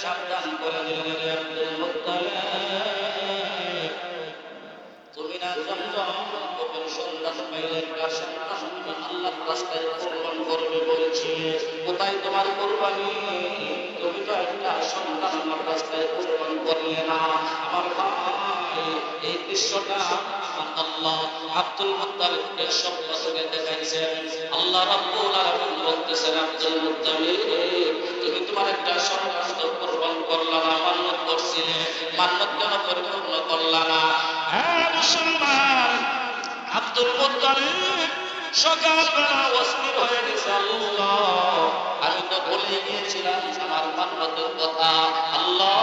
সাবধান করে দিলেন, রে আব্দুল মুত্তালিব, তুমি না জমজম যখন সন্তান পাইলে একটা সন্তান তুমি আল্লাহর রাস্তায় কোরবান করবে বলছি, কোথায় তোমার কোরবানি? তুমি তো একটা সন্তান আমার রাস্তায় কোরবান করলে না। আমার ভাই, এই দৃশ্যটা আল্লাহ আব্দুল মুত্তালিবকে স্বপ্ন থেকে দেখাইছেন। আল্লাহ রাব্বুল আলামিন বলতেছেন, আব্দুল মুত্তালিব, তুমি তোমার একটা সন্তান তো কোরবান করলা না, মান্নত করছিলে, মান্নত কেন পরিপূর্ণ করলা না? হ্যাঁ মুসলমান, আব্দুল মুত্তালিব সকালবেলা অস্থির হয়ে গেছে, আল্লাহ আমি তো ভুলে গিয়েছিলাম আমার মান্নতের কথা, আল্লাহ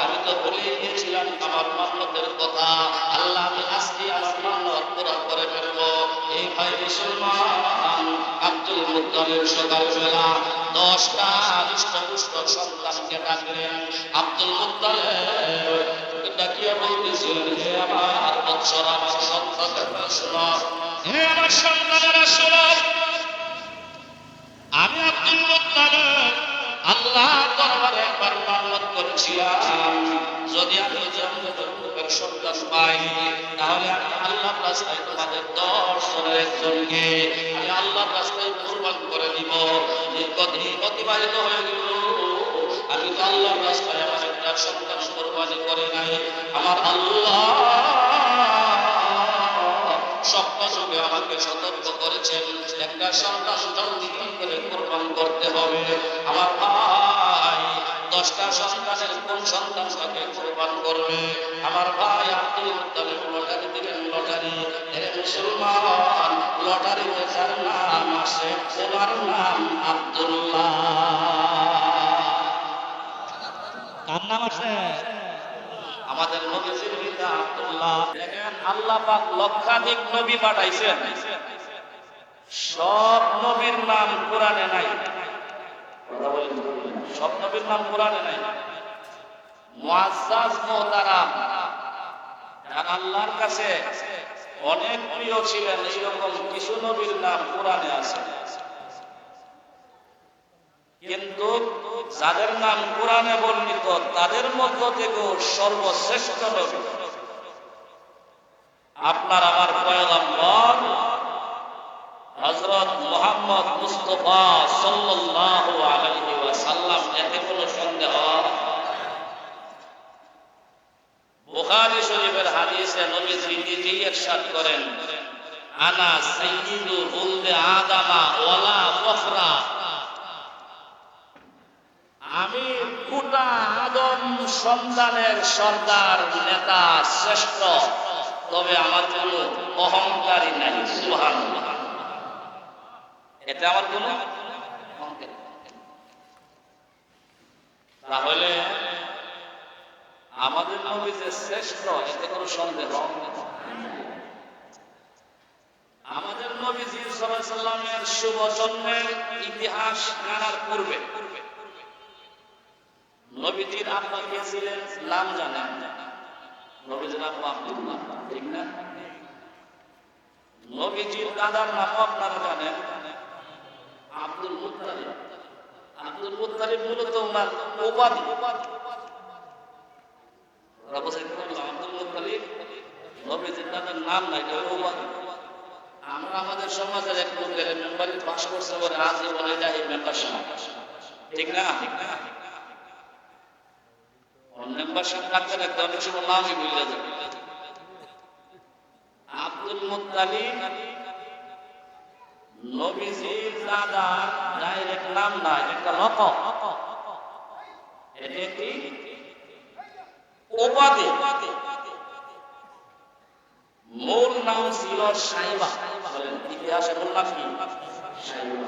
আমি তো ভুলে গিয়েছিলাম আমার মান্নতের কথা, আল্লাহ আমি আজকে আমার মান্নত পুরা করে ফেলবো। এই ভাই মুসলমান, আব্দুল মুত্তালিব সকালবেলা 10টা হৃষ্টপুষ্ট সন্তানকে ডাকলেন। আব্দুল মুত্তালিব ডাকিয়া বলতেছিলেন, হে আমার বৎসর, আমার সন্তানেরা শোনো, হে আমার সন্তানেরা শোনো, আমি আব্দুল মুত্তালিব আল্লাহ দরবারে একবার মান্নত করেছিলাম, যদি আমি জন্মের সন্তান পাই তাহলে আমি আল্লাহর রাস্তায় তোমাদের 10 জনের একজনকে আমি আল্লাহর রাস্তায় কুরবান করে দিব। দীর্ঘদিন অতিবাহিত হয়ে গেল, আমি তো আল্লাহর রাস্তায় আমার একটা সন্তান কুরবানি করে নাই। আমার আল্লাহ স্বপ্ন যুগে আমাকে সতর্ক করেছেন, একটা সন্তান জলদি করে কোরবান করতে হবে। আমার ভাই, 10টা সন্তানের কোন সন্তানটাকে কোরবান করবে? আমার ভাই আব্দুল মুত্তালিব লটারি দিলেন, লটারি। হে মুসলমান, লটারিতে যার নাম আসে ওনার নাম আব্দুল্লাহ। কার নাম আছে? আমাদের নবীজির পিতা আব্দুল্লাহ। দেখেন আল্লাহ পাক লক্ষাধিক নবী পাঠাইছেন, সব নবীর নাম কোরআনে নাই। সব নবীর নাম কোরআনে নাই। মুআজ্জাজ মুহতারাম, যারা আল্লাহর কাছে অনেক প্রিয় ছিলেন, এইরকম কিছু নবীর নাম কোরআনে আছে। কিন্তু যাদের নাম কোরআনে বর্ণিত তাদের মধ্য থেকেও সর্বশ্রেষ্ঠ নবী আপনার আমার পয়গম্বর হযরত মুহাম্মদ মুস্তাফা সাল্লাল্লাহু আলাইহি ওয়াসাল্লাম। এতে কোনো সন্দেহ? বুখারী শরীফের হাদিসে নবীজি নিজেই ইরশাদ করেন, আনা সাইয়্যিদু উলদে আদামা ওয়ালা ফখরা, আমি গোটা আদম সন্তানের সর্দার, নেতা, শ্রেষ্ঠ, তবে আমার কোনো অহংকারী নাই। সুবহানাল্লাহ। এটা আমার কোনো অহংকার। তাহলে আমাদের নবী যে শ্রেষ্ঠ, এতে কোনো সন্দেহ? আমাদের নবীজি সাল্লাল্লাহু আলাইহি সাল্লামের শুভ জন্মের ইতিহাস জানার পূর্বে নবীজির আব্বা কে ছিলেন নাম জানেন? নবীজির আব্বা আব্দুল্লাহ, ঠিক না? নবীজির দাদার নাম আপনারা জানেন, আব্দুল মুত্তালিব। আব্দুল মুত্তালিব মূলত ওনার উপাধি। আব্দুল মুত্তালিব নবীজির দাদার নাম নাই, উপাধি। আমরা আমাদের সমাজের এক লোকের মেম্বারি পাশ করছে বলে আজই বলে যায় মেম্বারশিপ, ঠিক না? মেম্বারশিপ থাকবে না, অনেক সময় নামই ভুলে যাবে। আব্দুল মুত্তালিব নবীজির দাদা ডাইরেক্ট নাম না, একটা লকব, এটা একটি উপাধি। মূল নাম ছিল সাইবা। বলেন ইতিহাসে মূল নাম কি? সাইবা।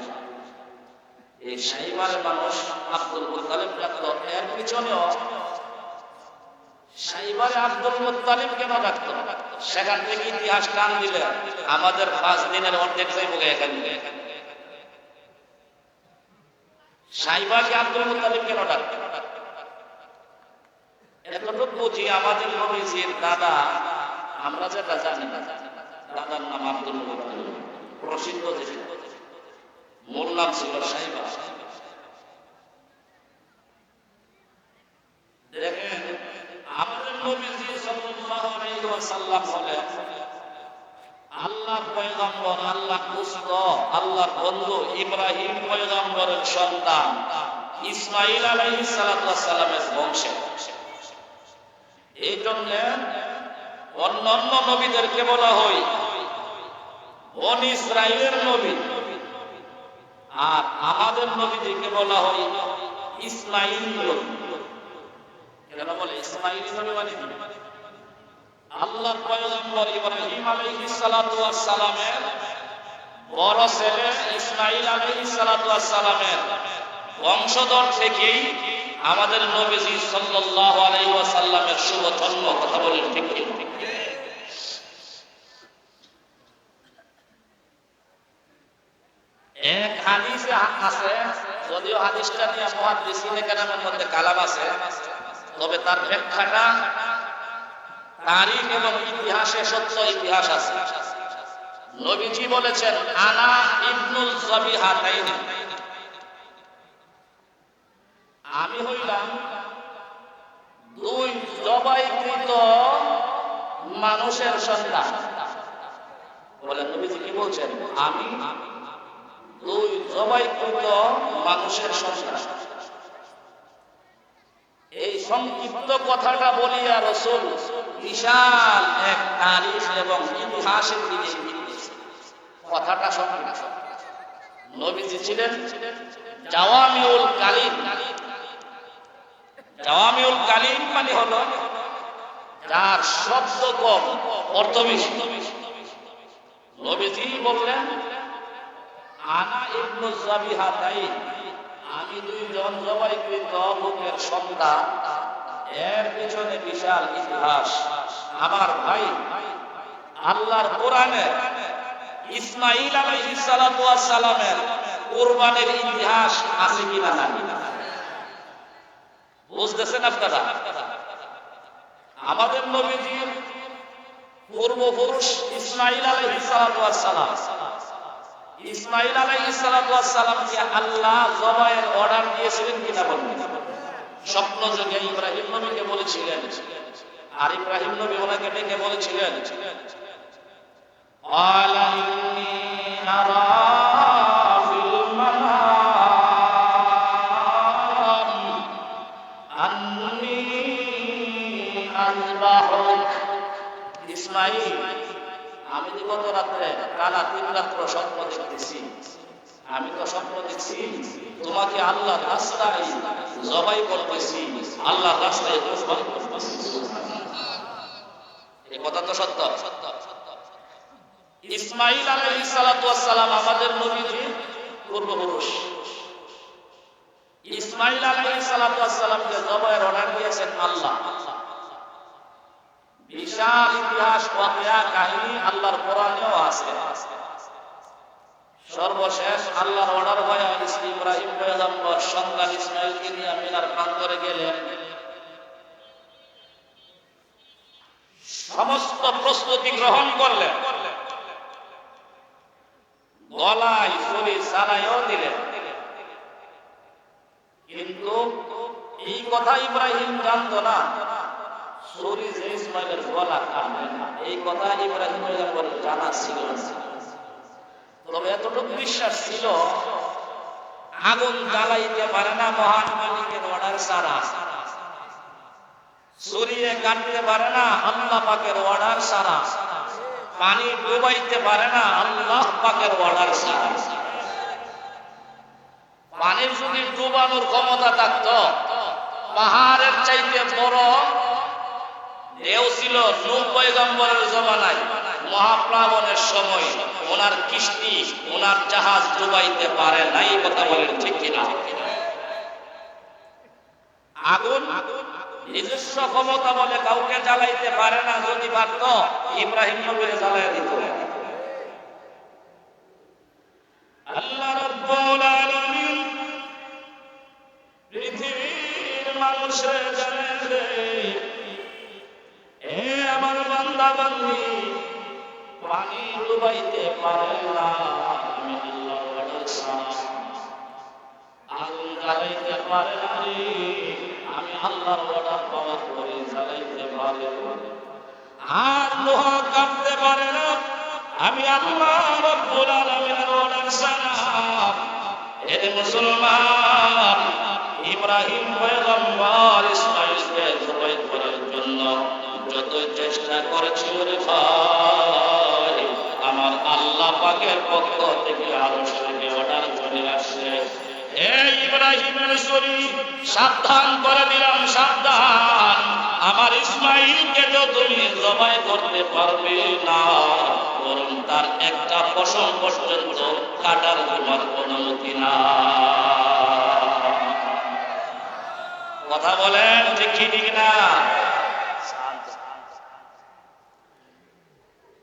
এই সাইবার মানুষ আব্দুল মুত্তালিব ডাকতো। এর পিছনেও সাইবারে আব্দুল মুত্তালিব কেন ডাকতো, সেখান থেকে ইতিহাস টান দিলে আমাদের 5 দিনের অর্ধেক যাইব এখানে। সাইবাকে আব্দুল মুত্তালিব কেন ডাকতো? এতটুকু বুঝি, আমাদের নবীজির দাদা, আমরা যেটা জানি না, দাদার নাম আব্দুল মুত্তালিব, প্রসিদ্ধ ছিল, মূল নাম ছিল সাইবা। আলাইহি ওয়াসাল্লাম হলেন আল্লাহর পয়গম্বর, আল্লাহর দোস্ত, আল্লাহর বন্ধু ইব্রাহিম পয়গম্বরের সন্তান ইসমাঈল আলাইহিস সালাতু ওয়াস সালামের বংশে। এই জন্য অন্যান্য নবীদেরকে বলা হয় বনি ইসরাইলের নবী, আর আমাদের নবীদেরকে বলা হয় ইসমাঈল নবী। কেন বলে ইসমাঈল নবী? মানে আল্লাহর পয়গম্বর ইব্রাহিম আলাইহিস সালাতু ওয়াস সালামের বড় ছেলে ইসমাঈল আলাইহিস সালাতু ওয়াস সালামের বংশধর থেকেই আমাদের নবীজি সাল্লাল্লাহু আলাইহি ওয়াসাল্লামের শুভ জন্ম। কথা বলেন ঠিক কি? এক হাদিসে আছে, যদিও হাদিসটা নিয়ে মুহাদ্দিসিনে কেরামের মধ্যে কালাম আছে, তবে তার ব্যাখ্যাটা তারিখ এবং ইতিহাসে সত্য ইতিহাস আছে। নবীজি বলেছেন আনা ইবনুল যাবিহাতাইন, আমি হইলাম দুই জবাইকৃত মানুষের সন্তান। বলেন নবীজি কি বলছেন? আমি দুই জবাইকৃত মানুষের সন্তান। এই সংক্ষিপ্ত কথাটা বলিয়া রাসূল বিশাল এক তারিখ এবং ইতিহাসের দিকে কথাটা সংক্ষিপ্ত। নবীজি ছিলেন জাওয়ামিউল কালিম। জাওয়ামিউল কালিম মানে হলো যার শব্দ কম, অর্থ বেশি। নবীজি বললেন আনা ইবনুল যাবিহাতাইন, আমি দুইজন জবাইকৃত লোকের সন্তান। এর পিছনে বিশাল ইতিহাস। আমার ভাই, আল্লাহর কোরআনে ইসমাঈল আলাইহিস সালাতু ওয়াস সালামের কুরবানির ইতিহাস আছে কিনা না? বুঝতেছেন আপনারা? আমাদের নবীজির পূর্বপুরুষ ইসমাঈল আলাইহিস সালাতু ওয়াস সালাম, ইসমাঈল আলাইহিস সালাতু ওয়াস সালামকে আল্লাহ জবাইয়ের অর্ডার দিয়েছিলেন কিনা বলুন? স্বপ্ন যোগে ইব্রাহিম নবীকে বলেছিলেন, আর ইব্রাহিম নবী ওনাকে ডেকে বলেছিলেন আলা ইন্নী আরা ফিল মানাম আন্নী আযবাহুক। ইসমাঈল, আমি যে গত রাত্রে টানা 3 রাত্র স্বপ্ন দেখতেছি, আমি তো স্বপ্ন দেখছি তোমাকে আল্লাহর রাস্তায় জবাই করতেছি, আল্লাহর রাস্তায় কুরবান করতেছি। এই কথা তো সত্য। ইসমাঈল আলাইহিস সালাতু ওয়াস সালাম আমাদের নবীজির পূর্বপুরুষ। ইসমাঈল আলাইহিস সালাতু ওয়াস সালামকে জবাইয়ের অর্ডার দিয়েছেন আল্লাহ। বিশাল ইতিহাস, ওয়াকিয়া, কাহিনী আল্লাহর কোরআনেও আছে। সর্বশেষ আল্লাহর অর্ডার হয়ে ইব্রাহিম পয়গম্বর সন্তান ইসমাঈলকে নিয়ে মিনার প্রান্তরে গেলেন। সমস্ত প্রস্তুতি গ্রহণ করলেন, গলায় ছুরি চালাইও দিলেন। কিন্তু এই কথা ইব্রাহিম জানতো না, ছুরি যে ইসমাঈলের গলা কাটবে না, এই কথা ইব্রাহিম পয়গম্বর জানা ছিল না। তবে এতটুকু বিশ্বাস ছিল, আগুন জ্বালাইতে পারে না মহান মালিকের অর্ডার ছাড়া, ছুরিয়ে কাটতে পারে না আল্লাহ পাকের অর্ডার ছাড়া, পানি ডুবাইতে পারে না আল্লাহ পাকের অর্ডার ছাড়া। পানির যদি ডুবানোর ক্ষমতা থাকতো, পাহাড়ের চাইতে বড় ঢেউ ছিল নূহ পয়গম্বরের জমানায়। মহাপ্লাবনের সময় ওনার কিস্তি, ওনার জাহাজ ডুবাইতে পারে নাই। কথা বলেন ঠিক কিনা? আগুন নিজস্ব ক্ষমতা বলে কাউকে জ্বালাইতে পারে না। যদি পারত ইব্রাহিম নবীকে জ্বালাই দিত। আল্লাহ রাব্বুল আলামিন পৃথিবীর মানুষের জানেন রে, এ আমার বান্দা বান্দি পানি ডুবাইতে পারে না আমি আল্লাহর অর্ডার ছাড়া, আগুন জ্বালাইতে পারে না রে আমি আল্লাহর অর্ডার পাওয়ার পরে জ্বালাইতে পারে। আর লোহ কাঁপতে পারে না। আমি আল্লাহ রাব্বুল আলামিনের অর্ডার ছাড়া এ মুসলমান ইব্রাহিম পয়গম্বর ইসমাঈলকে জবাই করার জন্য যতই চেষ্টা করেছিল রে ভাই, আমার আল্লাহ পাকের পক্ষ থেকে আরশ থেকে অর্ডার চলে আসছে, এই ইব্রাহিমের শরীর সাবধান করে দিলাম, সাবধান, আমার ইসমাঈলকে তো তুমি জবাই করতে পারবে না, বরং তার একটা পশম পর্যন্ত কাটার তোমার অনুমতি না। কথা বলেন ঠিক ঠিক না?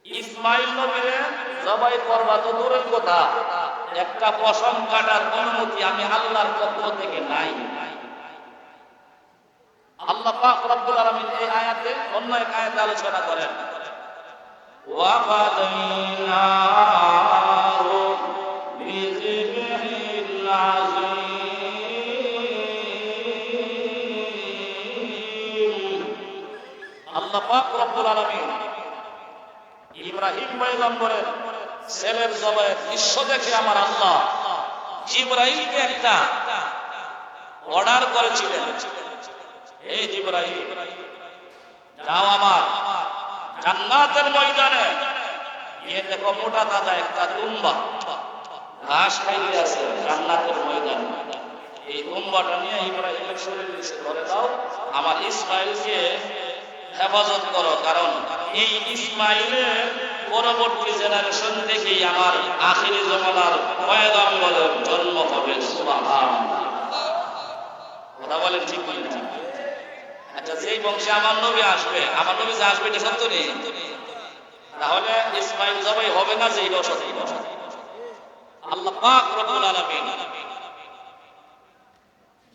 ইসমাঈল নবীরে জবাই করবা তো দূরের কথা, একটা পশম কাটার অনুমতি আমি আল্লাহর পক্ষ থেকে নাই। আল্লাহ পাক রব্বুল আলামিন এই আয়াতে অন্য এক আয়াতে আলোচনা করেন, ওয়া ফাদাইনাহু বিযিবহিল আযীম। আল্লাহ পাক রব্বুল আলামিন ইব্রাহিম পয়গম্বরের ছেলের জবাইয়ের দৃশ্য দেখে আমার আল্লাহ জিবরাইলকে একটা অর্ডার করেছিলেন, এই জিবরাইল যাও আমার জান্নাতের ময়দানে গিয়ে দেখো মোটা তাজা একটা দুম্বা ঘাস খাইতে আছে জান্নাতের ময়দানে, এই দুম্বাটা নিয়ে ইব্রাহিমের শরীরে ধরে দাও, আমার ইসমাঈলকে হেফাজত করো, কারণ এই ইসমাঈলের পরবর্তী জেনারেশন থেকেই আমার আখিরি জামানার পয়গম্বরের জন্ম হবে। সুবহানাল্লাহ। কথা বলেন ঠিক কি না? আচ্ছা, যেই বংশে আমার নবী আসবে, আমার নবী যে আসবে এটা সত্য নেই, তাহলে ইসমাঈল জবাই হবে না, যে এটা সত্য। আল্লাহ পাক রব্বুল আলামিন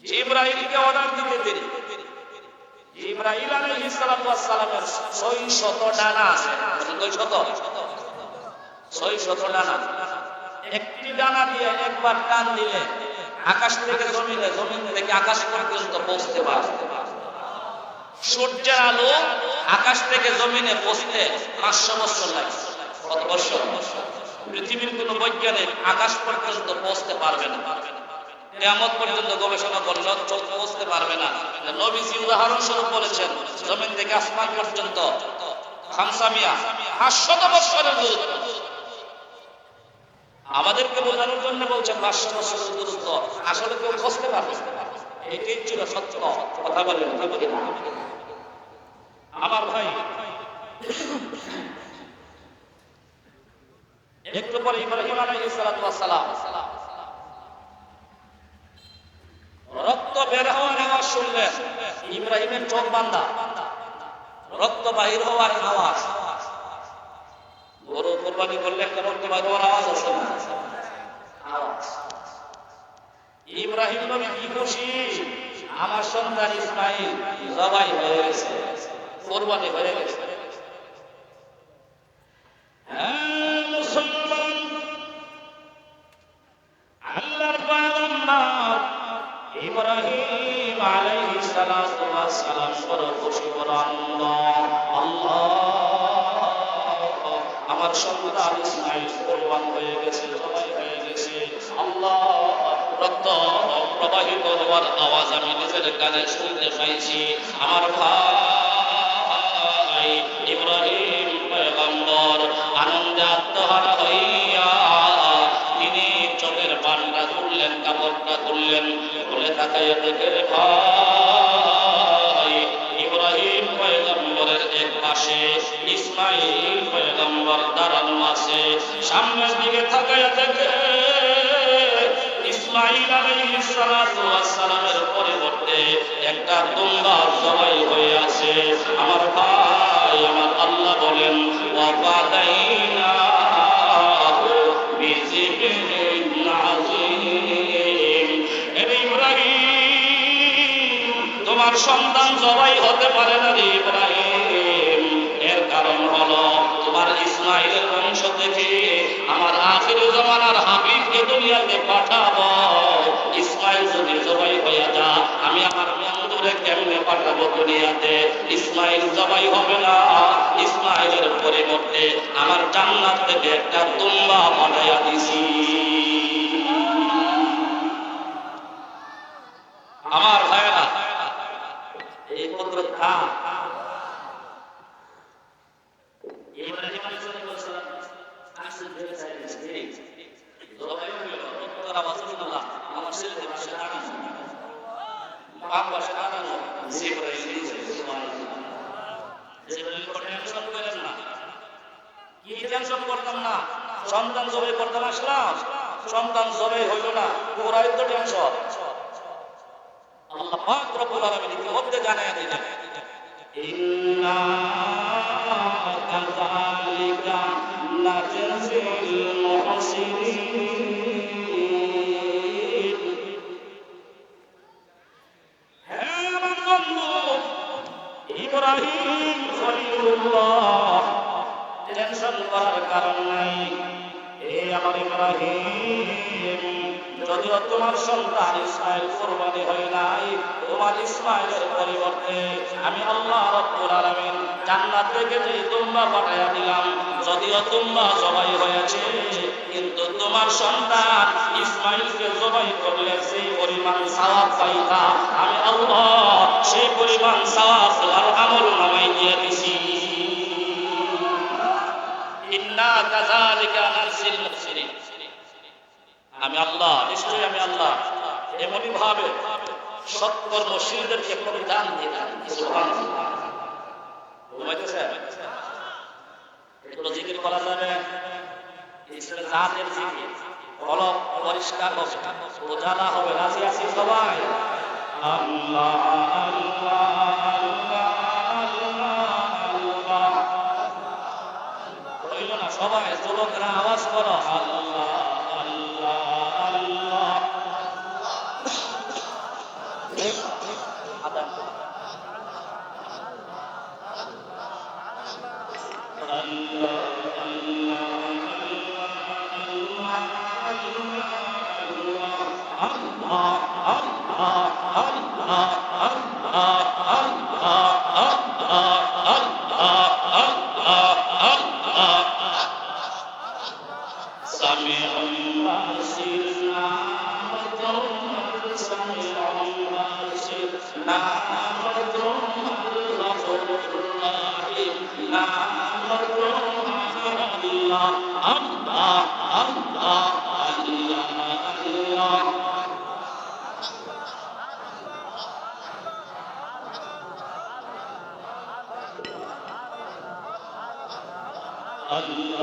জিবরাইলকে অর্ডার দিতে দেরি, জিবরাইল আলাইহিস সালাতু ওয়াস সালামের 600 ডানা আছে, 600 ডানা, একটি ডানা দিয়ে একবার টান দিলে আকাশ থেকে জমিনে, জমিন থেকে আকাশ পর্যন্ত পৌঁছতে পারে। সূর্যের আলো আকাশ থেকে জমিনে পৌঁছতে 500 বছর লাগে। কত বছর? পৃথিবীর কোন বৈজ্ঞানিক আকাশ পর্যন্ত পৌঁছতে পারবে না, কিয়ামত পর্যন্ত গবেষণা করলে পৌঁছতে পারবে না। নবীজি উদাহরণ স্বরূপ বলেছেন, জমিন থেকে আসমান পর্যন্ত 500 বছরের দূরত্ব। আমাদেরকে বোঝানোর জন্য বলছেন 500 বছরের দূরত্ব, আসলে কেউ পৌঁছতে পারবে না। এটাই ছিল সত্য। কথা বলেন ঠিক না? আমার ভাই, একটু পরে ইব্রাহিম আলাইহিস সালাতু ওয়াস সালাম রক্ত বের হওয়ার আওয়াজ শুনলেন, ইব্রাহিমের চোখ বাঁধা, রক্ত বাহির হওয়ার আওয়াজ। গরু কুরবানি করলে একটা রক্ত বাহির হওয়ার আওয়াজ আছে না? আওয়াজ। ইব্রাহিম নবী কি খুশি, আমার সন্তান ইসমাঈল জবাই হয়ে গেছে, কুরবানি হয়ে গেছে। হ্যাঁ মুসলমান, আল্লাহর পয়গম্বর ইব্রাহিম আলাইহিস সালাতু ওয়াস সালাম বড় খুশি, বড় আনন্দ। আল্লাহ, আমার সন্তান ইসমাঈল কুরবান হয়ে গেছে, জবাই হয়ে গেছে। আল্লাহ, রক্ত প্রবাহিত হওয়ার আওয়াজ আমি নিজের কানে শুনতে পাইছি। আমার ভাই ইব্রাহিম পয়গম্বর আনন্দে আত্মহারা হইয়া তিনি চোখের পানটা তুললেন, কাপড়টা তুললেন, বলে তাকাইয়া দেখে ভাই ইব্রাহিম পয়গম্বরের এক পাশে ইসমাঈল পয়গম্বর দাঁড়ানো আছে। সামনের দিকে তাকাইয়া দেখে ইসমাঈল আলাইহিস সালাতু ওয়াস সালামের পরিবর্তে একটা দুম্বা জবাই হয়ে আছে। আমার ভাই, আমার আল্লাহ বলেন, ওয়া ফাদাইনাহু বিযিবহিল আযীম। ইব্রাহিম, তোমার সন্তান জবাই হতে পারে না রে ইব্রাহিম, এর কারণ হলো তোমার ইসমাঈলের বংশ থেকে আমার আখির জামানার হাবিবকে দুনিয়াতে পাঠাবো। ইসমাঈল যদি জবাই হয়ে যা, আমি আমার বন্ধুরে কেমনে পাঠাবো দুনিয়াতে? ইসমাইল জবাই হবে না, ইসমাইলের পরিবর্তে আমার জান্নাত থেকে একটা দুম্বা পাঠাইয়া দিছি। আমার ভাইরা, এই পুত্র থা ইব্রাহিম আলাইহিস সালাম আসলে ধরে চাইছে জবাই হলো পুত্ররা রাসূলুল্লাহ আমার ছেলেকে পাশে দাঁড়ানো বাপ পাশে দাঁড়ানো জিবরাইল দিয়েছে। সুবহানাল্লাহ। জিবরাইল কোন টেনশন করেন না, কি টেনশন করতাম না, সন্তান জবাই করতে আসলাম, সন্তান জবাই হইল না, ওরাই তো টেনশন। আল্লাহ পাক রব্বুল আলামিন ইতিমধ্যে জানায়া দিলেন, ইন্না কাযালিকা নাজজিল মুহসিনিন। হে আমার বন্ধু ইব্রাহিম খলিলুল্লাহ, টেনশন করার কারণ নাই। এই আমার ইব্রাহিম, যদিও তোমার সন্তান ইসমাইল কুরবানি হয় নাই, তোমার ইসমাইলের পরিবর্তে আমি আল্লাহ রাব্বুল আলামিন জান্নাত থেকে যে দুম্বা পাঠাইয়া দিলাম, যদিও দুম্বা জবাই হয়েছে, কিন্তু তোমার সন্তান ইসমাইলকে জবাই করলে সেই পরিমাণ সওয়াব পাইতা আমি আল্লাহ সেই পরিমাণ সওয়াব আর আমল নামাই দিয়ে দিছি। ইন্না কাযালিকা নাজজিল মুহসিনিন। আমি আল্লাহ, নিশ্চয়ই আমি আল্লাহ এমনই ভাবে সৎকর্মশীলদেরকে প্রতিদান দিয়ে থাকি। সুবহানাল্লাহ। বুঝাইতেছে? এগুলো জিকির করা যাবে, ইসলামে জাতের জিকির, কলব পরিষ্কার হবে, উজালা হবে। রাজি আছি সবাই? আল্লাহ আল্লাহ আল্লাহ আল্লাহ আল্লাহ। হইল না? সবাই যুবকরা আওয়াজ করো, আল্লাহ আল্লাহ আল্লাহ। আদান আল্লাহ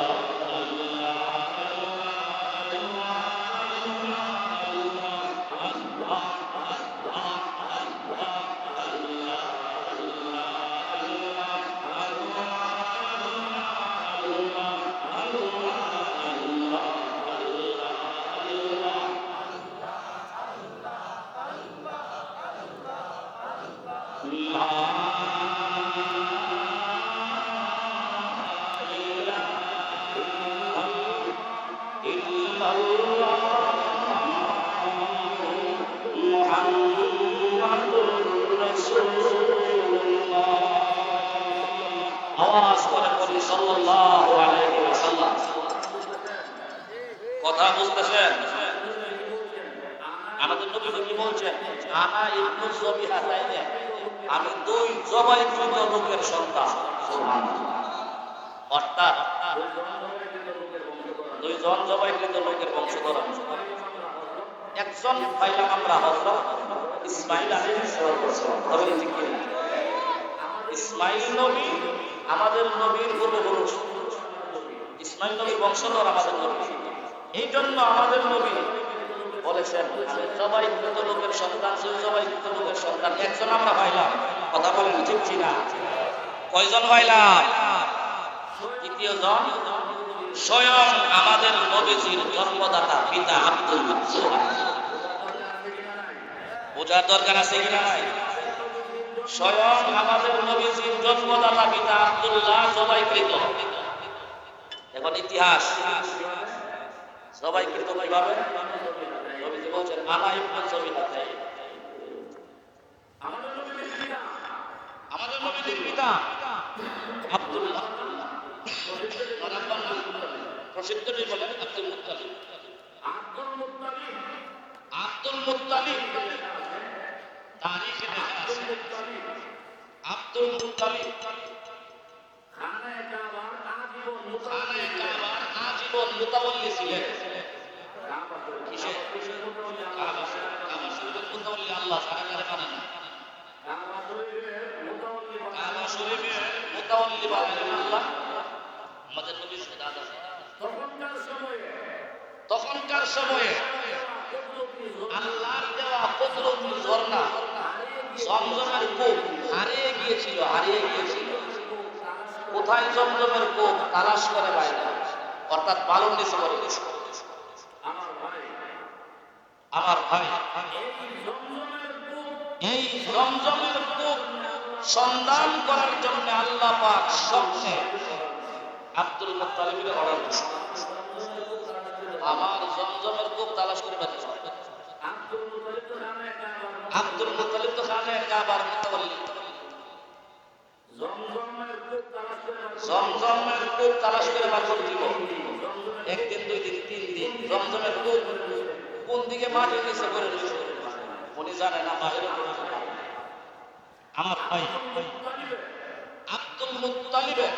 আওয়াজ করে বলি সাল্লাল্লাহু আলাইহি ওয়াসাল্লাম। কথা বুঝতেছেন? আমাদের নবী কি বলছেন? আনা ইবনু যবিহাতাইনে, আমি দুই জবাইকৃত লোকের সন্তান। সুবহানাল্লাহ। অর্থাৎ দুইজন জবাইকৃত লোকের বংশধর। একজন পাইলাম আমরা হযরত ইসমাঈল আলাইহিস সালাম। ইসমাঈল নবী আমাদের নবীর পূর্বপুরুষ, ইসমাঈল নবীর বংশধর আমাদের নবী। এই জন্য আমাদের নবী বলেছেন, আমি জবাইকৃত লোকের সন্তান, জবাইকৃত লোকের সন্তান। একজন আমরা পাইলাম। কথা বলেন ঠিক কিনা? কয়জন পাইলাম? দ্বিতীয় জন স্বয়ং আমাদের নবীজির জন্মদাতা পিতা আব্দুল্লাহ। বোঝার দরকার আছে কিনা নাই? স্বয়ং আমাদের নবীজির জন্মদাতা পিতা আব্দুল্লাহ জবাইকৃত। এখন ইতিহাস, জবাইকৃত কিভাবে? নবীজি বলছেন আনা ইবনু যবিহাতাইন। আমাদের নবী আমাদের নবীজির পিতা আব্দুল্লাহ, প্রসিদ্ধটি বলেন আব্দুল মুত্তালিব। আব্দুল মুত্তালিব তারিখে লেখা আছে আব্দুল মুত্তালিব খানায়ে কাবার আজীবন মুতাওয়াল্লি ছিলেন। কিসের? কাবা শরীফের মুতাওয়াল্লি আল্লাহ ছাড়া কারে মানে না। কাবা শরীফের মুতাওয়াল্লি বানালেন আল্লাহ। আমাদের নবীর দাদা তখনকার সময়ে আল্লাহর দেওয়া কুদরতি ঝর্ণা জমজমের কূপ হারিয়ে গিয়েছিল। কোথায় জমজমের কূপ তালাশ করে পায় না, অর্থাৎ বালুর নিচে পড়ে গেছে। আমার ভাই, এই জমজমের কূপ সন্ধান করার জন্য আল্লাহ পাক স্বপ্নে আব্দুল মুত্তালিবের অর্ডার দিয়েছেন, আমার জমজমের কূপ তালাশ করে পাচ্ছে। আব্দুল মুত্তালিব তো খানায়ে কাবার মুতাওয়াল্লি। জমজমের কূপ তালাশ করে বার করে দিব। একদিন, দুই দিন, তিন দিন। জমজমের কূপ কোন দিকে মাটির নিচে পড়ে রয়েছে উনি জানে না, বাহিরে আমার ভাই আব্দুল মুত্তালিবের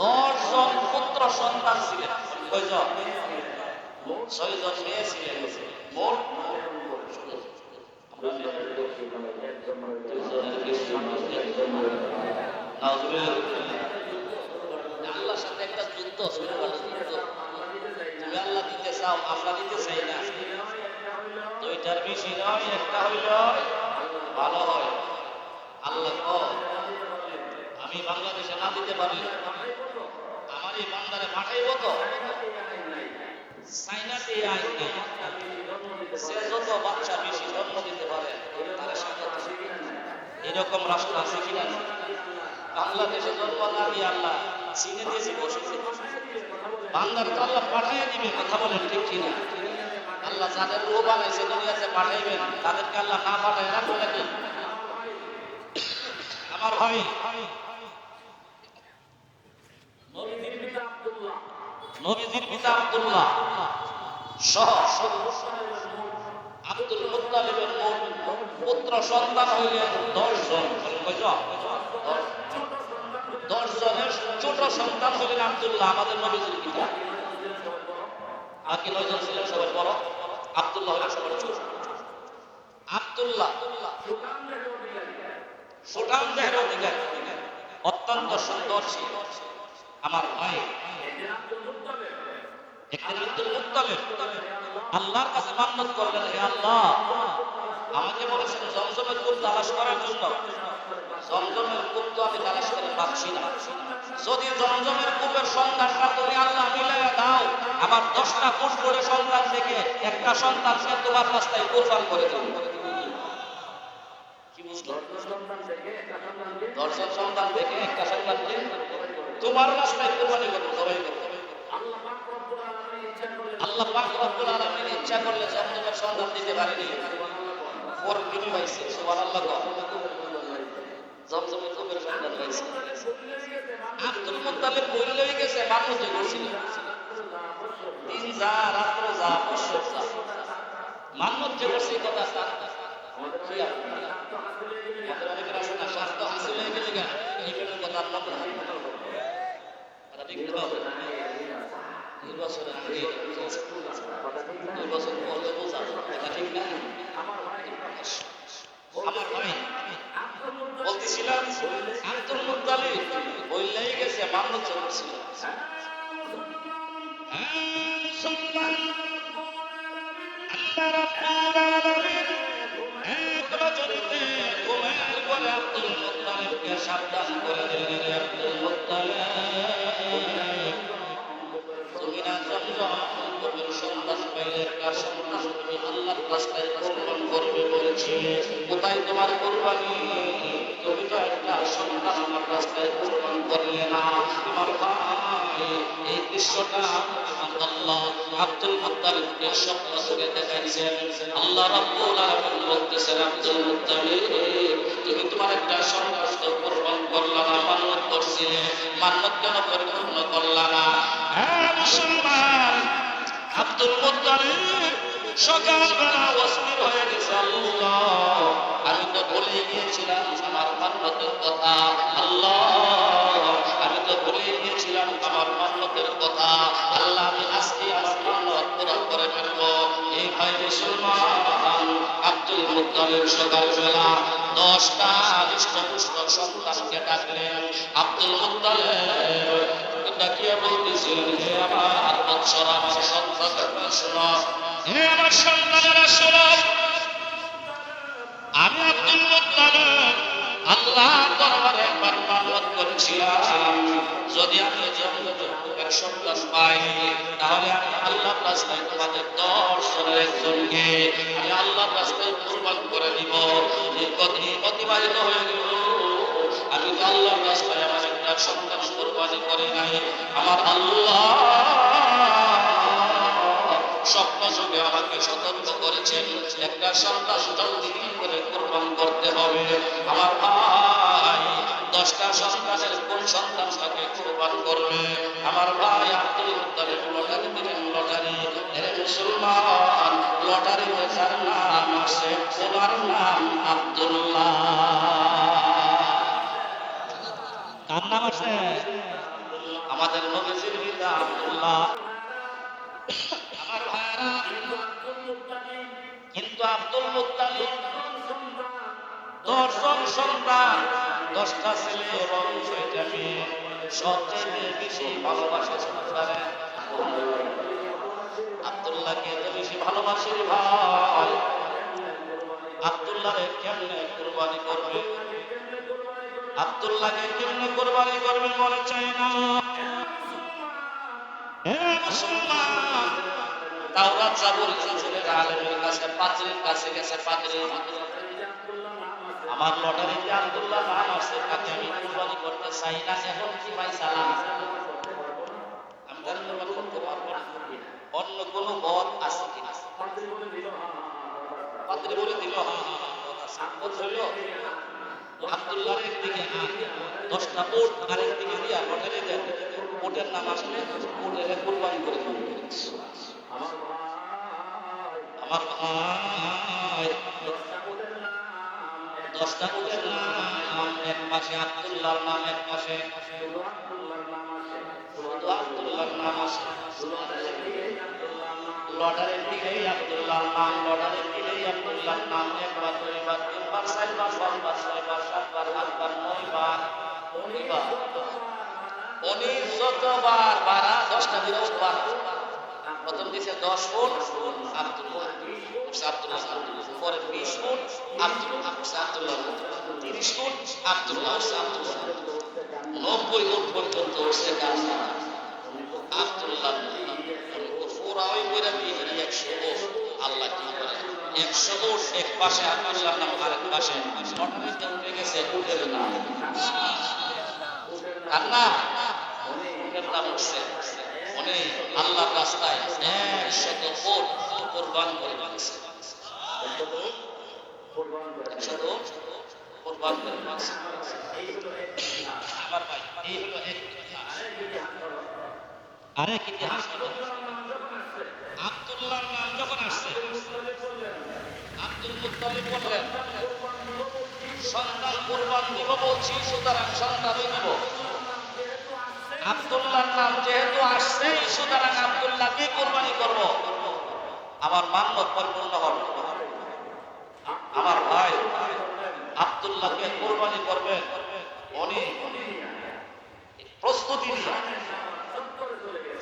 10 জন পুত্র সন্তান ছিলেন। কয়জন? 6 জন মেয়ে ছিলেন। মোট আল্লাহর সাথে একটা যুদ্ধ শুরু করলো। তুমি আল্লাহ দিতে চাও, আমরা দিতে চাই না। দুইটার বেশি নয়, একটা হইল ভালো হয়। আল্লাহ আমি বাংলাদেশে না দিতে পারলে আমার এই বান্দারে পাঠাইব তো চাইনাতে আইন নাই। সে যত বাচ্চা বেশি জন্ম দিতে পারে তারা স্বাগত। এরকম রাষ্ট্র আছে কিনা? বাংলাদেশে জন্ম না দিয়ে আল্লাহ চীনে দিয়েছে বসেছে। বান্দার তো আল্লাহ পাঠাইয়া দিবে। কথা বলেন ঠিক কিনা? আল্লাহ যাদের রূহ বানাইছে দুনিয়াতে পাঠাইবেন, তাদেরকে আল্লাহ না পাঠায় রাখবে নাকি? আমার ভাই নবীজির পিতা আব্দুল্লাহ সহ আব্দুল মুত্তালিবের পুত্র সন্তান হইলেন 10 জন। 10 জনের ছোট সন্তান হইলেন আব্দুল্লাহ, আমাদের নবীজির পিতা। বাকি 9 জন ছিলেন সবাই বড়। আব্দুল্লাহ হলেন সবার ছোট। আব্দুল্লাহ সুঠাম দেহের অধিকারী, অত্যন্ত সুন্দর ছিল। আমার ভাই একদিন আব্দুল মুত্তালিব আল্লাহর কাছে মান্নত করলেন, হে আল্লাহ, আমাকে বলেছেন জমজমের কূপ তালাশ করার জন্য। জমজমের কূপ তো আমি তালাশ করে পাচ্ছি না। যদি জমজমের কূপের সন্ধানটা তুমি আল্লাহ মিলাইয়া দাও, আমার 10টা ফুটবলের সন্তান থেকে একটা সন্তান সে তোমার রাস্তায় কুরবান করে দেব। কি বুঝলো? 10 সন্তান থেকে একটা সন্তানকে তোমার রাস্তায় কুরবানি করবো, সবাই করবো। আল্লাহ পাক রব্বুল আলামিন ইচ্ছা করলে জমজমের সন্তান দিতে পারেনি। ওর বিনি পাইছে, সুবহানাল্লাহ। জমজমের কূপের সন্তান পাইছে। আব্দুল মুত্তালিব বইলে হয়ে গেছে, মানুষ যে করছিল দিন যা রাত্র যা বৎসর যা মানুষ যে করছে এই কথা আমাদের অনেকের আসে না, স্বাস্থ্য হাসিল হয়ে গেলে গা এই পেটের কথা আল্লাহ দেখতে হবে। নির্বাচনের আগে 2 বছর পরে বোঝা এটা ঠিক না। আমার ভাই বলতেছিলাম আব্দুল মুত্তালিব বইলেই গেছে, মানুষ যে করছিল আব্দুল মুত্তালিবকে সাবধান করে দিলেন, আব্দুল মুত্তালিব তুমি না জমজমের সন্তান পাইলে কার সন্তান তুমি আল্লাহর রাস্তায় কুরবান করবে বলেছি। কোথায় তোমার কুরবানি? তুমি তো একটা সন্তান আমার রাস্তায় কুরবান করলে না। আমার ভাই এই দৃশ্যটা আমার আল্লাহ আব্দুল মুত্তালিবকে স্বপ্ন করে দেখাইছেন। আল্লাহ রাব্বুল আলামিন বলতেছেন, আব্দুল মুত্তালিব তুমি তোমার একটা সন্তান তো কুরবান করলা না, মান্নত করছিলে, মান্নত কেন পরিপূর্ণ করলা না? হ্যাঁ মুসলমান, আব্দুল মুত্তালিব সকালবেলা অস্থির হয়ে গেছে, আল্লাহ আমি তো ভুলে গিয়েছিলাম আমার মান্নতের কথা, আল্লাহ আমি তো ভুলে গিয়েছিলাম আমার মান্নতের কথা, আল্লাহ আমি আজকে আমার মান্নত পুরা করে ফেলবো। এই ভাই মুসলমান, আব্দুল মুত্তালিব সকালবেলা 10টা হৃষ্টপুষ্ট সন্তানকে ডাকলেন। আব্দুল মুত্তালিব ডাকিয়ে বলতেছিলেন, হে আমার বৎসর, আমার সন্তানেরা শোনো, হে আমার সন্তানেরা শোনো, আমি আব্দুল মুত্তালিব আল্লাহর দরবারে একবার মানত করেছিলাম, যদি আমি জন্মের সন্তান পাই তাহলে আমি আল্লাহর রাস্তায় তোমাদের 10 জনের একজনকে আমি আল্লাহর রাস্তায় কুরবান করে দিব। এই কথা অতিবাহিত হয়ে গেল, আমি তো আল্লাহর রাস্তায় আমার একটা সন্তান কুরবানি করে নাই। আমার আল্লাহ স্বপ্ন যুগে আমাকে সতর্ক করেছেন, একটা সন্তান জলদি করে কুরবান করতে হবে। আমার ভাই 10টা সন্তানের কোন সন্তানটাকে কুরবান করবে? আমার ভাই আব্দুল মুত্তালিব লটারি দিলেন, লটারি। এর মুসলমান, লটারি যার নাম আছে ওনার নাম আব্দুল্লাহ। কার নাম আছে? আমাদের নবীজির পিতা আব্দুল্লাহ। আমার ভাইরা, কিন্তু আব্দুল মুত্তালিব 10 জন সন্তান, 10টা ছেলে এবং 6টা মেয়ে, সবচেয়ে বেশি ভালোবাসে সন্তানে আব্দুল্লাহকে এত বেশি ভালোবাসে রে ভাই। আব্দুল্লাহরে কেমনে কুরবানি করবে? আব্দুল্লাহকে কেমনে কুরবানি করবে মনে চায় না। হে মুসলমান, তাওরাত জাবুর চলে আলেমের কাছে, পাদ্রীর কাছে গেছে, পাদ্রী আমার লটারিতে আব্দুল্লাহ নাম আছে, তাকে আমি কুরবানি করতে চাই না, এখন কি ভাই সালাম আমি কুরবানি করতে পারবো না, অন্য কোনো পথ আছে কিনা? পাদ্রী বলে দিল আব্দুল্লাহর একদিকে 10টা উট আর একদিকে দিয়া লটারি দেন, উটের নাম আসলে উটের কুরবানি করে দিল। আমার ভাই 10টা উটের নাম, এক পাশে আব্দুল্লাহর নাম, এক পাশে আব্দুল্লাহর নাম আছে। লটারির দিকেই আব্দুল্লাহর নাম, লটারির দিকেই আব্দুল্লাহর নাম, একবার, দুইবার, তিনবার, চারবার, পাঁচবার, ছয়বার, সাতবার, আটবার, 9বার, 19 যতবার বাড়া 10টা দিলে উঠবার। প্রথম দিছে 10 ফুট আব্দুল্লাহ, আব্দুল্লাহ, পরে 20 foot Abdullah, Abdullah, 30 foot Abdullah, Abdullah, 90 foot পর্যন্ত উঠছে গাছ আব্দুল্লাহ। পুরা ওই করে দিয়ে 100 ফুট। আল্লাহ কি করে 100 ফুট এক পাশে আব্দুল্লাহর নাম, আরেক পাশে লটারিতে উঠে গেছে উঠের নাম। আর না উঠের নাম উঠছে, উনি আল্লাহর রাস্তায় 100 ফুট কুরবান করে দিয়েছে। 100 ফুট কুরবান করে দিয়েছে। আমার ভাই, এই হলো এক ইতিহাস। আরেক ইতিহাস হলো আব্দুল্লাহর নাম যখন আসছে, আব্দুল মুত্তালিব বললেন, সন্তান কুরবান দিব বলছি, সুতরাং সন্তানই দিব। আব্দুল্লাহর নাম যেহেতু আসছে, সুতরাং আব্দুল্লাহকে কুরবানি করব, আমার মান্নত পরিপূর্ণ হবে। আমার ভাই আব্দুল্লাহকে কুরবানি করবেন, উনি প্রস্তুতি নিয়ে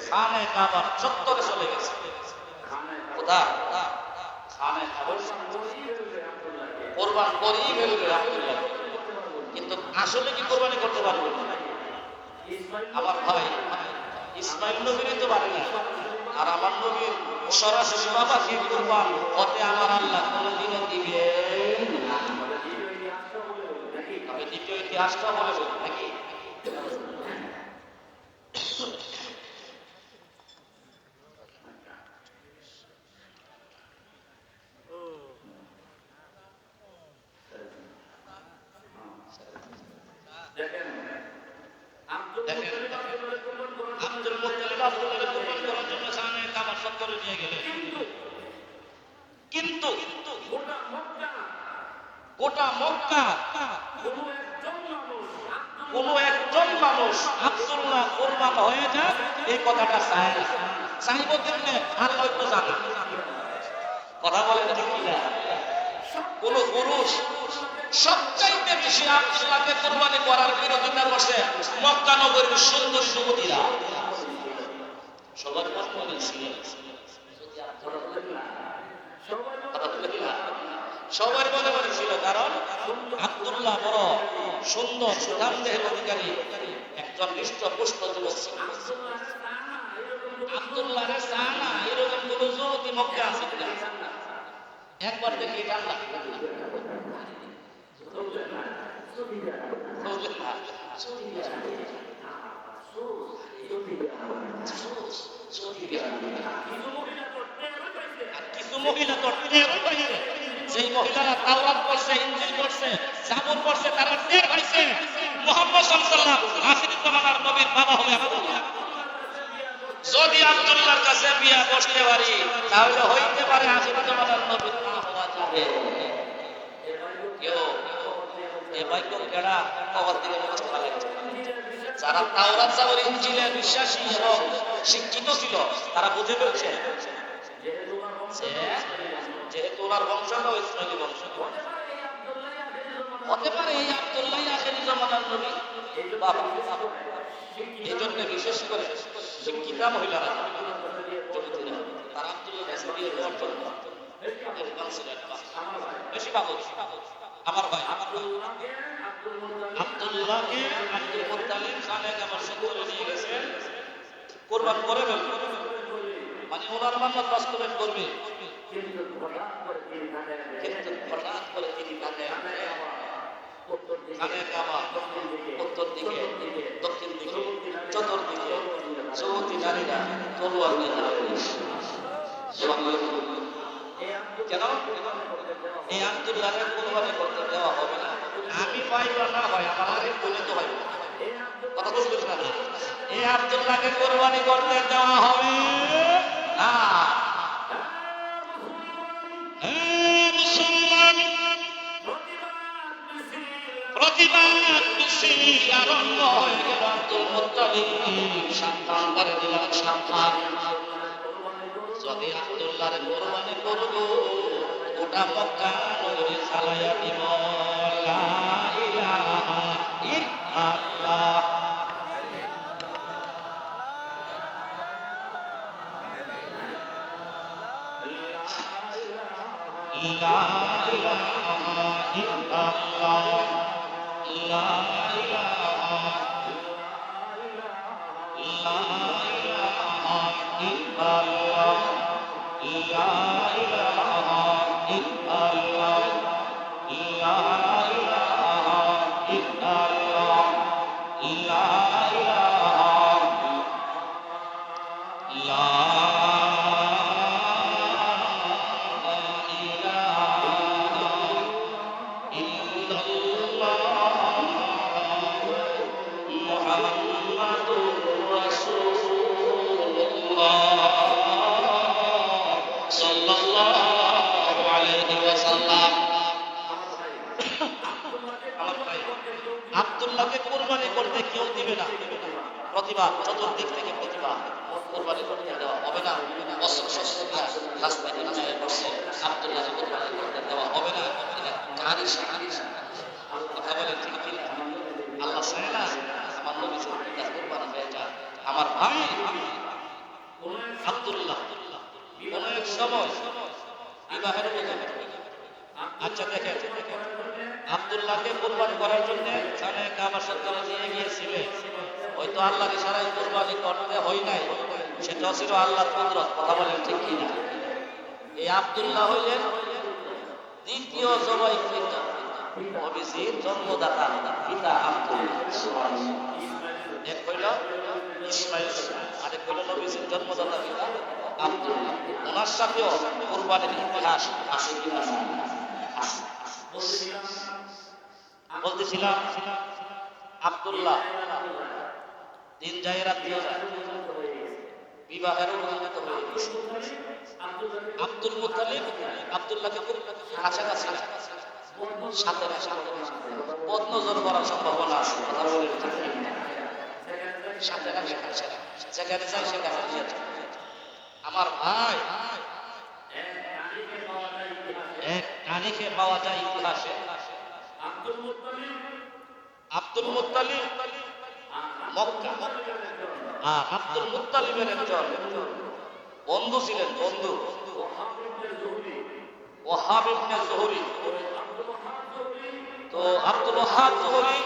খানে কাবার চত্বরে চলে গেছে। কোথায়? খানে কাবার কুরবান করেই ফেলবে আব্দুল্লাহ, কিন্তু আসলে কি কুরবানি করতে পারবে না? আমার ভাই ইসমাইল নবীরই তো পারে না, আর আমার নবীর সরাসরি বাবাকে কুরবান হতে আমার আল্লাহ কোনদিনও দিবে না। তবে দ্বিতীয় ইতিহাসটা বলে বলি নাকি? রাসূলের কুরবানি করার জন্য সামনে কাবা চত্বরে নিয়ে গেলেন। কিন্তু গোটা মক্কা কোন একজন মানুষ আব্দুল্লাহ কুরবান হয়ে যাক এই কথাটা চায় না। চাইব কেমনে? আল্লাহ তো জানে। কথা বলেন ঠিক কিনা? কোন পুরুষ সবচাইতে বেশি আব্দুল্লাহকে কুরবানি করার বিরোধিতা করছে মক্কা নগরীর সুন্দর যুবতীরা। সবার মত বলেছিল সবার মনে বলেছিল, কারণ আব্দুল্লাহ বড় সুন্দর সুঠামদেহের অধিকারী একজন হৃষ্টপুষ্ট যুবক ছিল। আব্দুল্লাহ সানা এরকম কোন যুবতী মক্কা আছে কিনা? একবার দেখি ঠান্ডা কিছু মহিলা তো সেই মহিলারা তাওরাত পড়ছে, ইনজিল পড়ছে, জাবুর পড়ছে, তারা টের পাইছে মুহাম্মদ সাল্লাল্লাহু আলাইহি ওয়াসাল্লাম আখির জামানার নবীর বাবা হবে আব্দুল্লাহ। যদি আব্দুল্লাহর কাছে বিয়া বসতে পারি তাহলে হইতে পারে আখির জামানার নবীর মা হওয়া যাবে। কেউ এ বাইক কেডা কবর দিকে মুখে লাগছে। যারা তাওরাত জাবুর ইনজিলে বিশ্বাসী এবং শিক্ষিত ছিল তারা বুঝে ফেলছে যেহেতু ওনার বংশ নয় ইসমাইলি বংশ, হতে পারে এই আব্দুল্লাহ আখির জামানার নবী বাবা। এই জন্য বিশেষ করে শিক্ষিতা মহিলারা তারা আব্দুল্লাহ বিয়ে দেওয়ার জন্য বেশি পাগল। আমার ভাই আব্দুল্লাহকে আব্দুল মুত্তালিব খানে কাবার চত্বরে নিয়ে গেছেন, কুরবান করে ফেলবে, মানে ওনার মান্নাত বাস্তবায়ন করবে। কিন্তু হঠাৎ করে তিনি কানে কাবা উত্তর দিকে, দক্ষিণ দিকে, চতুর্দিকে যুবতী নারীরা তলোয়ার নিয়ে দাঁড়িয়ে। কেন? এই আব্দুল্লাহকে কুরবানি করতে দেওয়া হবে না। আমি পাই বা না হয় আমার আরেক বলে তো হয় কথা বুঝতে না। এই আব্দুল্লাহকে কুরবানি করতে দেওয়া হবে না। প্রতিবাদ মিছিল আরম্ভ হয়ে গেল। আব্দুল মুত্তালিব সাবধান করে দিলেন, সাবধান, যদি আব্দুল্লাহর কুরবানি করব গোটা মক্কা নগরী চালাইয়া দিব। লা ইলাহা ইল্লাল্লাহ। লা ইলাহা ইল্লাল্লাহ। লা ইলাহা ইল্লাল্লাহ। লা ইলাহা ইল্লাল্লাহ। লা ইলাহা ইল্লাল্লাহ। লা ইলাহা আব্দুল্লাহকে কুরবানি করতে কেউ দিবে না। প্রতিবাদ, চতুর্দিক থেকে প্রতিবাদ, কুরবানি করতে দেওয়া হবে না। অস্ত্র শস্ত্র দিয়ে রাস্তায় নামায় বসে আব্দুল্লাহকে কুরবানি করতে দেওয়া হবে না। কথা বলেন ঠিক কি? আল্লাহ চায় না আমার নবী কুরবানি হয়ে যায়। আমার ভাই আব্দুল্লাহ কোন এক সময় বিবাহের মধ্যে, আচ্ছা দেখেন, আব্দুল্লাহকে কুরবানি করার জন্য খানে কাবা চত্বরে নিয়ে গিয়েছিলেন। হয়তো আল্লাহর ইশারায় কুরবানি করতে হয় নাই, সেটাও ছিল আল্লাহর কুদরত। কথা বলেন ঠিক কিনা? এই আব্দুল্লাহ হইলেন দ্বিতীয় জবাইকৃত নবীজির জন্মদাতা পিতা আব্দুল্লাহ। এক হইল ইসমাইল, আরেক হইল নবীজির জন্মদাতা পিতা আব্দুল্লাহ। ওনার সাথেও কুরবানির ইতিহাস আছে কিনা? বলতেছিলাম আব্দুল্লাহ দিন যায় রাত দিয়ে যায়, বিবাহের উপযুক্ত হয়ে গেছে। আব্দুল মুত্তালিব আব্দুল্লাহকে খুব কাছাকাছি সাথে বদনজর করার সম্ভাবনা আছে, কথা বলে সাথে রাখে, যেখানে যাই সেখানে নিয়ে যায়। আমার ভাই, এক তারিখে পাওয়া যায় ইতিহাসে আব্দুল মুত্তালিব মক্কা, আর আব্দুল মুত্তালিবের একজন বন্ধু ছিলেন, বন্ধু ওয়াহাব ইবনে যুহরি। তো আব্দুল ওয়াহাব যুহরি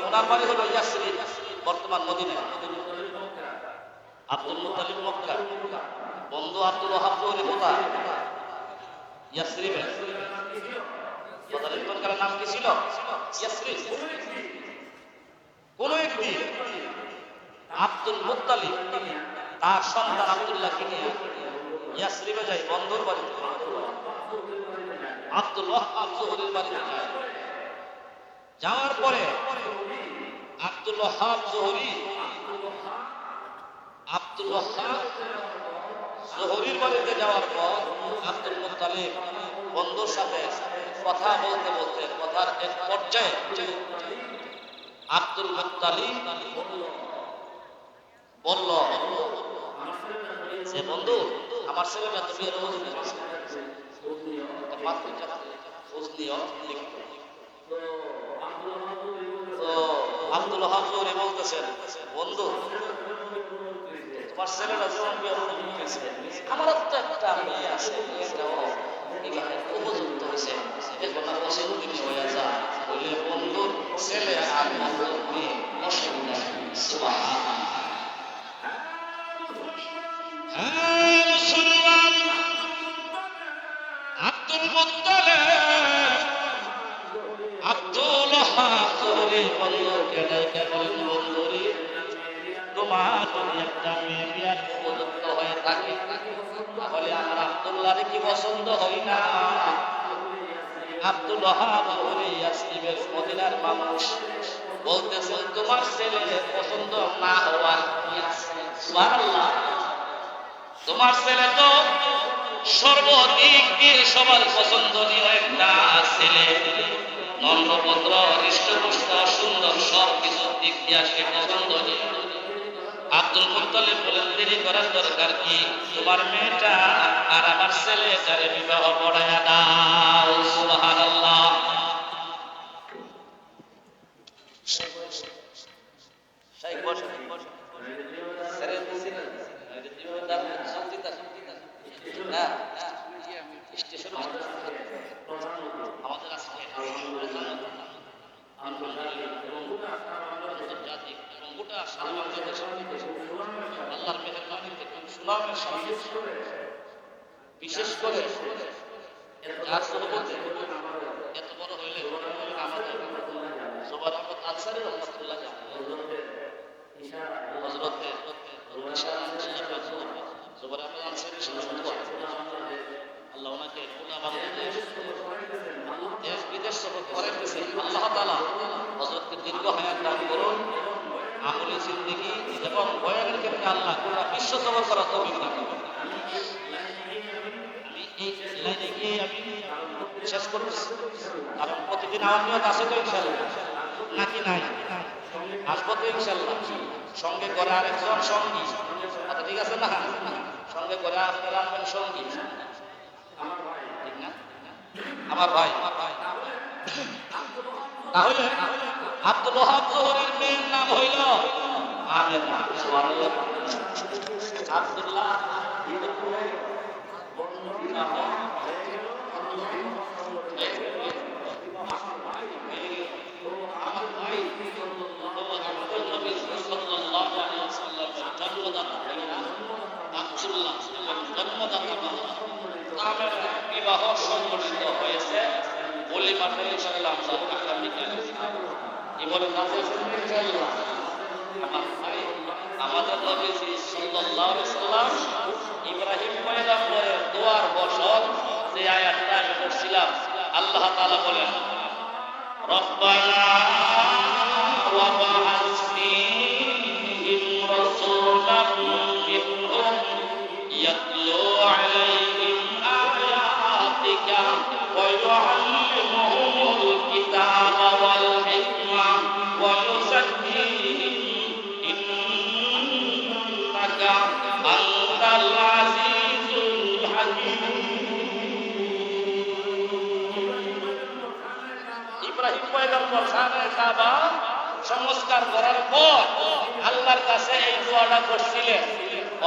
ওনার বাড়ি হলো ইয়াসরিব, বর্তমান মদিনা। আব্দুল মুত্তালিব মক্কা, বন্ধু আব্দুল ওয়াহাব যুহরি কোথায়? ইয়াসরিবে। বদরের নাম কি ছিল? ইয়াসরিব। কোন একদিন আব্দুল মুত্তালিব তার সন্তান আব্দুল্লাহকে নিয়ে ইয়াসরিবে যায়, বন্ধুর বাড়িতে, আব্দুল ওয়াহাব যুহরির বাড়িতে যায়। যাওয়ার পরে আব্দুল ওয়াহাব যুহরি যুহরির বাড়িতে যাওয়ার পর আব্দুল মুত্তালিব বন্ধুর সাথে কথা বলতে বলতে কথার এক পর্যায়ে আব্দুল মুত্তালিব বলল যে, বন্ধু, আমার ছেলেটা তো বিয়ের মজুরি আছে, আব্দুল ওয়াহাব যুহরি বলতেছেন, বন্ধু, তোমার ছেলেরা যেমন বিয়ের মজুরি হয়েছে, আমারও তো একটা মেয়ে আছে, এটাও বিবাহের উপযুক্ত হয়েছে, এখন আর অসুবিধা হয়ে যায়, বলে বন্ধুর ছেলে আর বন্ধুর মেয়ে অসুবিধা। আব্দুল মুত্তালিব আব্দুল ওয়াহাব যুহরি বন্ধুকে ডেকে বলেন, বন্ধুরে, তোমার যদি একটা মেয়ে বিয়ার উপযুক্ত হয়ে থাকে তাহলে আমার আব্দুল্লাহরে কি পছন্দ হয় না? আব্দুল ওয়াহাব যুহরি ইয়াসরিবের মদিনার মানুষ, বলতেছেন, তোমার ছেলে পছন্দ না হওয়ার কি আছে? সুবহানাল্লাহ। তোমার ছেলে তো সর্বদিক দিয়ে সবার পছন্দনীয় একটা ছেলে, নম্রভদ্র, হৃষ্টপুষ্ট, সুন্দর, সব কিছু দিক দিয়ে সে পছন্দনীয়। আব্দুল মুত্তালিব বলেন, দেরি করার দরকার কি? তোমার মেয়েটা আর আমার ছেলেটারে বিবাহ পড়ায়া দাও। সুবহানাল্লাহ। আমাদের আজকে আন্তর্জাতিক এবং গোটা সারা বাংলাদেশে আল্লাহর মেহেরবানিতে খুব সুনামের সাথে, বিশেষ করে যার সহবতে এত বড় হইলে আমাদের জুবাইর আহমদ আনসারী রাহমাতুল্লাহ হযরতে জুবাইর আহমদ আনসারী আল্লাহ ওনাকে পুরা বাংলাদেশ দেশ বিদেশ সফর করাইতেছে। আল্লাহ তাআলা হযরতকে দীর্ঘ হায়াত দান করুন, আমলে জিন্দেগি এবং বয়ানের ক্ষেত্রে আল্লাহ পুরা বিশ্ব সফর করার তৌফিক দান করুন। আমি এই লাইনে গিয়ে আমি শেষ করতেছি, কারণ প্রতিদিন আমার নিয়ত আছে তো ইনশাআল্লাহ, নাকি নাই? আসবো তো ইনশাআল্লাহ, সঙ্গে করে আরেকজন সঙ্গী, আচ্ছা ঠিক আছে না? সঙ্গে করে আপনারা আনবেন সঙ্গী, ঠিক না? আমার ভাই, তাহলে আব্দুল ওয়াহাব যুহরির মেয়ের নাম হইল আমেনা। সুবহানাল্লাহ। আব্দুল্লাহ বিবাহ সংগঠিত হয়েছে বলিমাঠে। ইনশাআল্লাহ আমাদের নবীজি সাল্লাল্লাহু আলাইহি ওয়াসাল্লাম ইব্রাহিম পয়গম্বরের দোয়ার বসত যে আয়াতটা আমি পড়ছিলাম, আল্লাহ তাআলা বলেন, রব্বানা ওয়া বা'আস ফীহিম রাসূলাম মিনহুম ইন্নাকা আনতাল আজিজুল হাকীম। ইব্রাহিম পয়গম্বর খানে কাবা সংস্কার করার পর আল্লাহর কাছে এই দোয়াটা করছিলেন,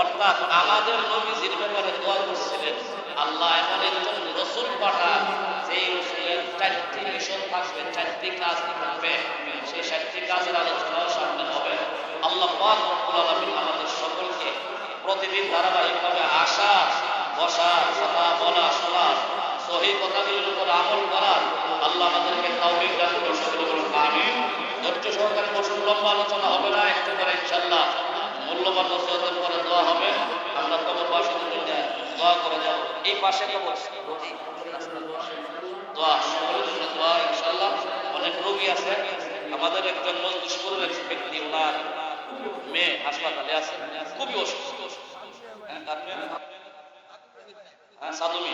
অর্থাৎ আমাদের নবীজির ব্যাপারে দোয়া করছিলেন, আল্লাহ এমন একজন রাসূল পাঠান যে রাসূলের 4টি মিশন থাকবে, 4টি কাজ থাকবে, সেই 4টি কাজের আলোচনাও সামনে হবে। আল্লাহ পাক রব্বুল আলামিন আমাদের সকলকে প্রতিদিন ধারাবাহিকভাবে আসা, বসা, কথা বলা, শোনা, সহিহ কথাগুলোর উপর আমল করার আল্লাহ আমাদেরকে তৌফিক দান করুন, সকলে বলুন আমিন। ধৈর্য সহকারে বসুন, লম্বা আলোচনা হবে না, একটু করে ইনশাআল্লাহ মূল্যবান নসিহতের পরে দোয়া হবে। আমরা কবরবাসীদের জন্য দোয়া করে যাব। এই পাশে কবর, দোয়া সকলের জন্য দোয়া ইনশাআল্লাহ। অনেক রোগী আছে, আমাদের একজন মজলিশপুরের এক ব্যক্তি, ওনার মেয়ে হাসপাতালে আছে, খুবই অসুস্থ। হ্যাঁ, সাদুমি